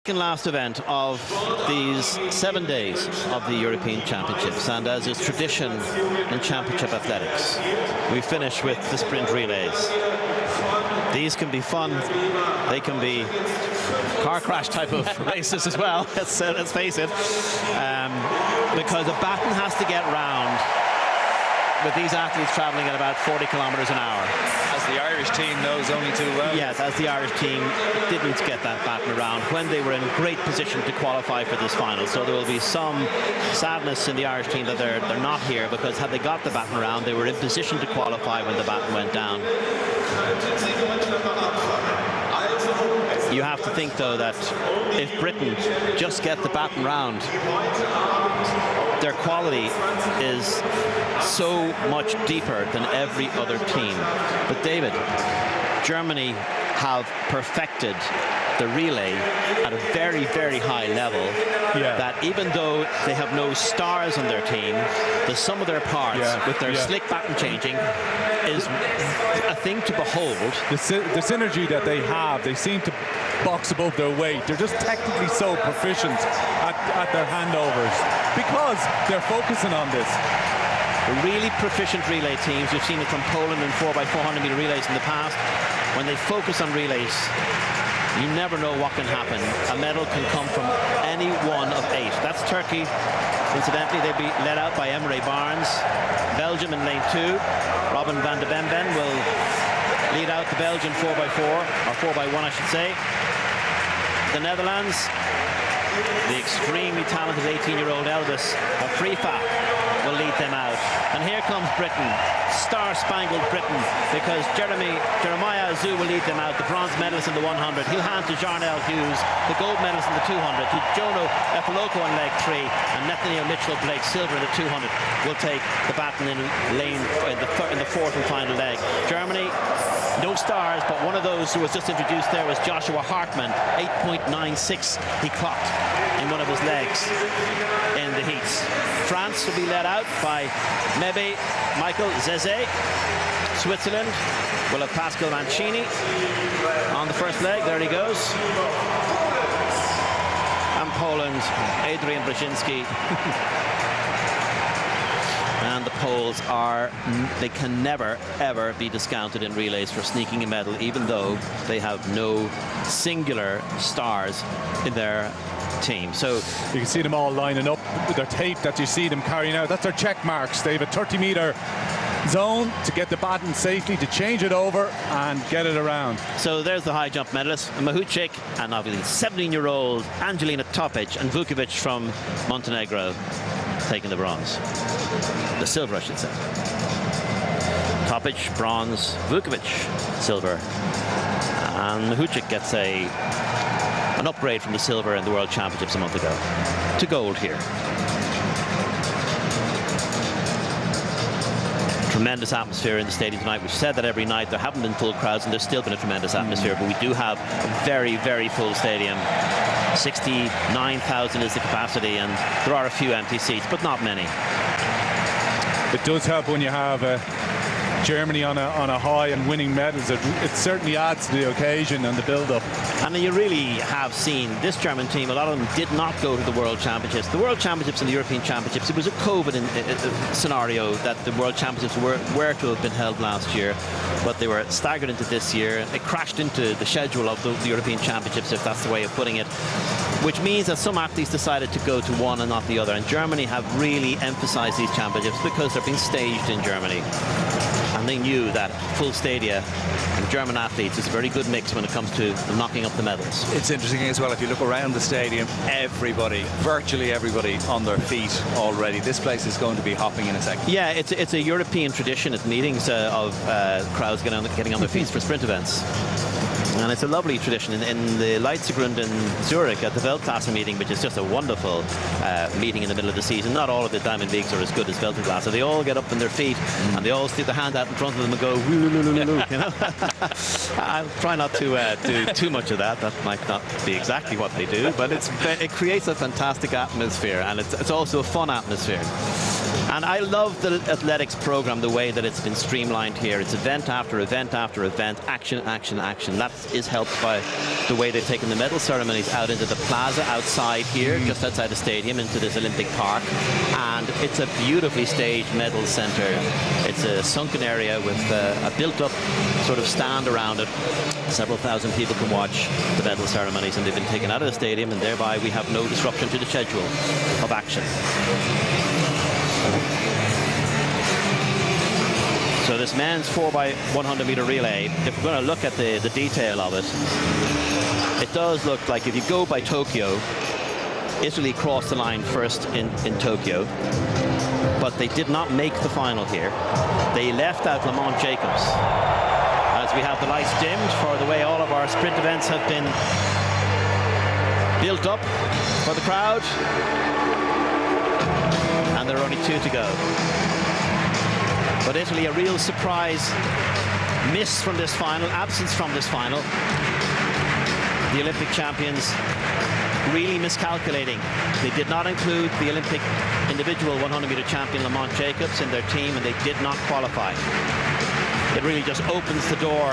Second last event of these 7 days of the European Championships, and as is tradition in championship athletics, we finish with the sprint relays. These can be fun, they can be car crash type of races as well, let's face it, because the baton has to get round with these athletes traveling at about 40 kilometers an hour. As the Irish team knows only too well. Yes, as the Irish team didn't get that baton around when they were in great position to qualify for this final. So there will be some sadness in the Irish team that they're not here, because had they got the baton around, they were in position to qualify when the baton went down. You have to think, though, that if Britain just get the baton round, their quality is so much deeper than every other team. But David, Germany have perfected the relay at a very, very high level, that even though they have no stars on their team, the sum of their parts with their slick baton changing is a thing to behold. The synergy that they have, they seem to box above their weight. They're just technically so proficient at their handovers because they're focusing on this. Really proficient relay teams. We've seen it from Poland in 4x400 meter relays in the past. When they focus on relays, you never know what can happen. A medal can come from any one of 8. That's Turkey. Incidentally, they'll be led out by Emre Barnes. Belgium in lane 2. Robin van de Bemben will lead out the Belgian 4x4, or 4x1 I should say. The Netherlands, the extremely talented 18-year-old Elvis Afrifa will lead them out. And here comes Britain, star-spangled Britain, because Jeremiah Azu will lead them out, the bronze medalist in the 100. He'll hand to Jarnell Hughes, the gold medalist in the 200, to Jono Efiloko in leg 3, and Nathaniel Mitchell-Blake, silver in the 200, will take the baton in the fourth and final leg. Germany, no stars, but one of those who was just introduced there was Joshua Hartmann. 8.96 he clocked in one of his legs in the heats. France will be led out by Mebe Michael Zeze. Switzerland will have Pascal Mancini on the first leg. There he goes. And Poland, Adrian Brzezinski. And the Poles they can never, ever be discounted in relays for sneaking a medal, even though they have no singular stars in their team. So you can see them all lining up with their tape that you see them carrying out. That's their check marks. They have a 30-meter zone to get the baton safely, to change it over and get it around. So there's the high jump medalist, Mahuček, and obviously 17-year-old Angelina Topic and Vukovic from Montenegro taking the bronze. The silver, I should say. Topic, bronze. Vukovic, silver. And Mahuček gets an upgrade from the silver in the World Championships a month ago to gold here. Tremendous atmosphere in the stadium tonight. We've said that every night. There haven't been full crowds, and there's still been a tremendous atmosphere, but we do have a very, very full stadium. 69,000 is the capacity, and there are a few empty seats, but not many. It does help when you have Germany on a high and winning medals. It certainly adds to the occasion and the build-up. And you really have seen this German team, a lot of them did not go to the World Championships. The World Championships and the European Championships, it was a COVID scenario that the World Championships were to have been held last year, but they were staggered into this year. It crashed into the schedule of the European Championships, if that's the way of putting it, which means that some athletes decided to go to one and not the other. And Germany have really emphasized these championships because they're being staged in Germany. And they knew that full stadia and German athletes is a very good mix when it comes to knocking up the medals. It's interesting as well, if you look around the stadium, everybody, virtually everybody on their feet already. This place is going to be hopping in a second. Yeah, it's a European tradition at meetings of crowds getting on their feet for sprint events. And it's a lovely tradition in the Leipziggrund in Zurich at the Weltklasse meeting, which is just a wonderful meeting in the middle of the season. Not all of the Diamond Leagues are as good as Weltklasse. So they all get up on their feet and they all stick their hand out in front of them and go, you know. I'll try not to do too much of that. That might not be exactly what they do, but it creates a fantastic atmosphere, and it's also a fun atmosphere. And I love the athletics program, the way that it's been streamlined here. It's event after event after event, action, action, action. That is helped by the way they've taken the medal ceremonies out into the plaza outside here, just outside the stadium, into this Olympic Park. And it's a beautifully staged medal center. It's a sunken area with a built-up sort of stand around it. Several thousand people can watch the medal ceremonies, and they've been taken out of the stadium, and thereby we have no disruption to the schedule of action. So this men's 4x100 meter relay, if we're going to look at the detail of it, it does look like, if you go by Tokyo, Italy crossed the line first in Tokyo, but they did not make the final here. They left out Lamont Jacobs. As we have the lights dimmed for the way all of our sprint events have been built up for the crowd. And there are only 2 to go. But Italy, a real surprise miss from this final, absence from this final. The Olympic champions really miscalculating. They did not include the Olympic individual 100-meter champion Lamont Jacobs in their team, and they did not qualify. It really just opens the door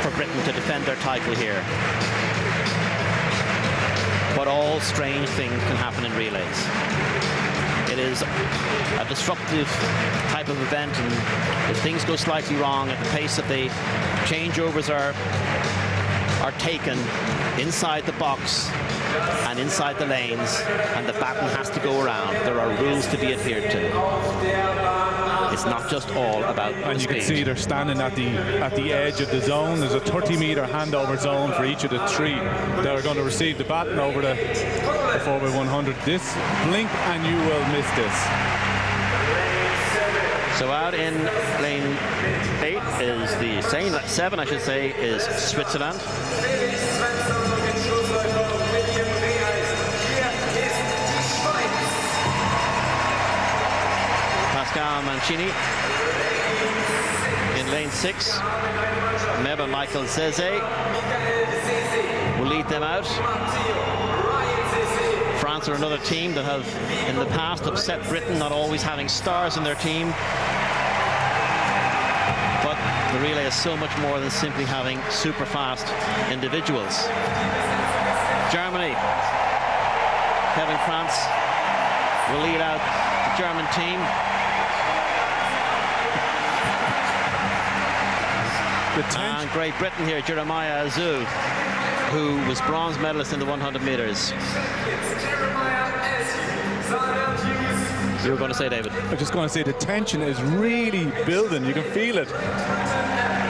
for Britain to defend their title here. But all strange things can happen in relays. It is a disruptive type of event, and if things go slightly wrong at the pace that the changeovers are taken inside the box and inside the lanes, and the baton has to go around, there are rules to be adhered to. It's not just all about the And you speed. can see they're standing at the edge of the zone. There's a 30-meter handover zone for each of the 3 that are going to receive the baton over the 4x100. This, blink and you will miss this. So out in lane 8 is the 7, I should say, is Switzerland. Pascal Mancini. In lane 6, Meba Michael Zeze will lead them out. France are another team that have in the past upset Britain, not always having stars in their team. But the relay is so much more than simply having super fast individuals. Germany, Kevin Kranz will lead out the German team. And Great Britain here, Jeremiah Azu, who was bronze medalist in the 100 meters. You were going to say, David? I was just going to say the tension is really building. You can feel it.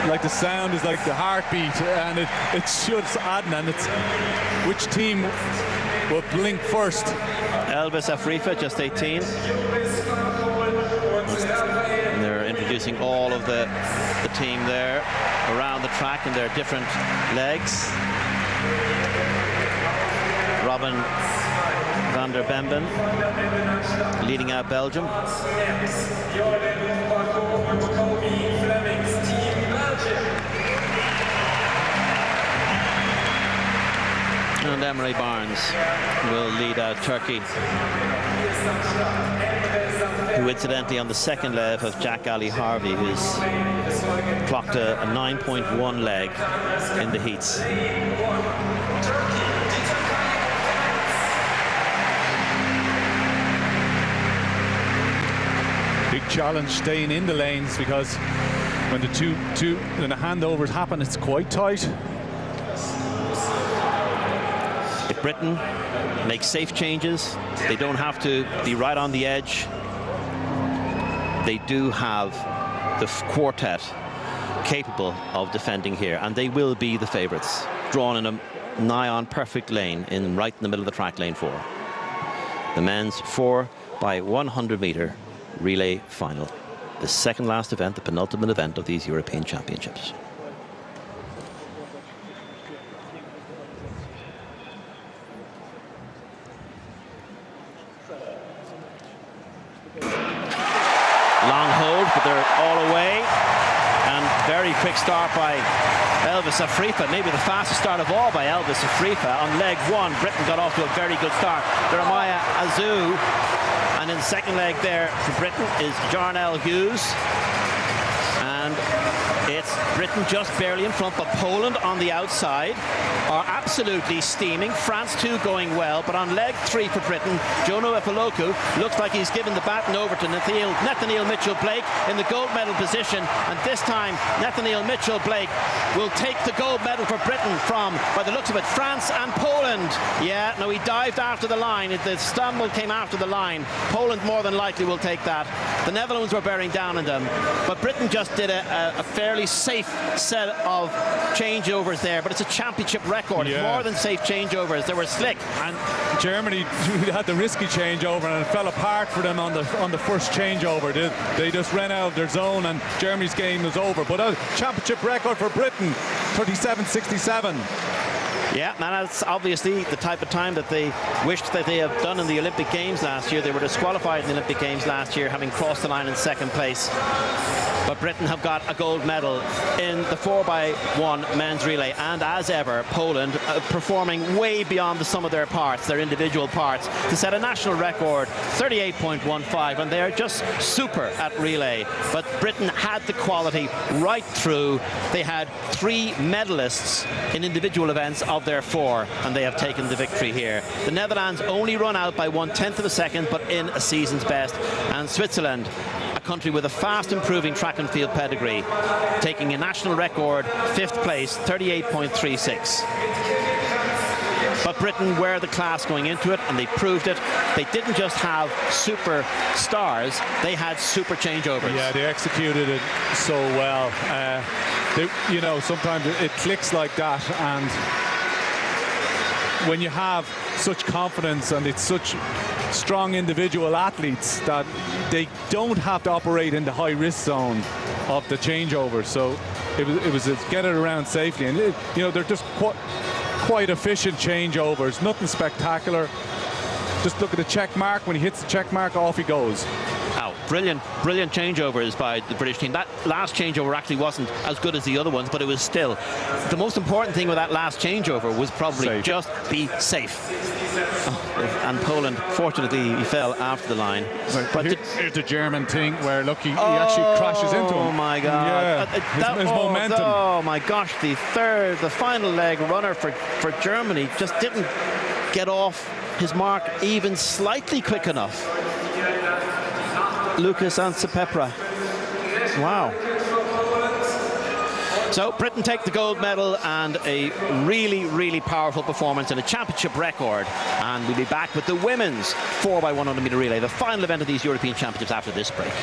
Like the sound is like the heartbeat, and it's just adding, and it's which team will blink first. Elvis Afrifa, just 18. And they're introducing all of the team there around the track in their different legs. Robin van der Bemben leading out Belgium. And Emery Barnes will lead out Turkey, who incidentally on the second leg of Jack Ali Harvey, who's clocked a 9.1 leg in the heats. Big challenge staying in the lanes, because when when the handovers happen, it's quite tight. If Britain makes safe changes, they don't have to be right on the edge. They do have the quartet capable of defending here, and they will be the favourites, drawn in a nigh-on perfect lane right in the middle of the track, lane 4. The men's 4x100 meter relay final, the second last event, the penultimate event of these European Championships. Long hold, but they're all away, and very quick start by Elvis Afrifa, maybe the fastest start of all by Elvis Afrifa. On leg 1, Britain got off to a very good start. Jeremiah Azu and And in the second leg there for Britain is Jarnell Hughes. And it's Britain just barely in front, but Poland on the outside are absolutely steaming. France too going well, but on leg 3 for Britain, Jono Efoloku looks like he's given the baton over to Nathaniel Mitchell-Blake in the gold medal position, and this time Nathaniel Mitchell-Blake will take the gold medal for Britain from, by the looks of it, France and Poland. Yeah, no, he dived after the line. The stumble came after the line. Poland more than likely will take that. The Netherlands were bearing down on them, but Britain just did a fairly safe set of changeovers there, but it's a championship record. It's more than safe changeovers. They were slick. And Germany had the risky changeover, and it fell apart for them on the first changeover. They just ran out of their zone, and Germany's game was over. But a championship record for Britain, 37.67. Yeah, and that's obviously the type of time that they wished that they had done in the Olympic Games last year. They were disqualified in the Olympic Games last year, having crossed the line in second place. But Britain have got a gold medal in the 4x1 men's relay, and as ever, Poland performing way beyond the sum of their parts, their individual parts, to set a national record, 38.15, and they are just super at relay. But Britain had the quality right through. They had 3 medalists in individual events of their 4, and they have taken the victory here. The Netherlands only run out by 1/10 of a second, but in a season's best, and Switzerland, a country with a fast improving track and field pedigree, taking a national record 5th place, 38.36. But Britain were the class going into it, and they proved it. They didn't just have super stars, they had super changeovers. Yeah, they executed it so well. You know, sometimes it clicks like that, and when you have such confidence and it's such strong individual athletes that they don't have to operate in the high risk zone of the changeover, so it was a get it around safely, and you know, they're just quite efficient changeovers, nothing spectacular. Just look at the check mark. When he hits the check mark, off he goes. Oh, brilliant changeovers by the British team. That last changeover actually wasn't as good as the other ones, but it was still. The most important thing with that last changeover was probably just be safe. Oh, and Poland, fortunately, he fell after the line. But here's the German thing where, look, he actually crashes into him. Oh my God! Yeah, his momentum. Oh my gosh! The final leg runner for Germany just didn't get off his mark even slightly quick enough. Lucas Ansipepra. Wow. So Britain take the gold medal, and a really, really powerful performance and a championship record. And we'll be back with the women's 4x100 metre relay, the final event of these European Championships, after this break.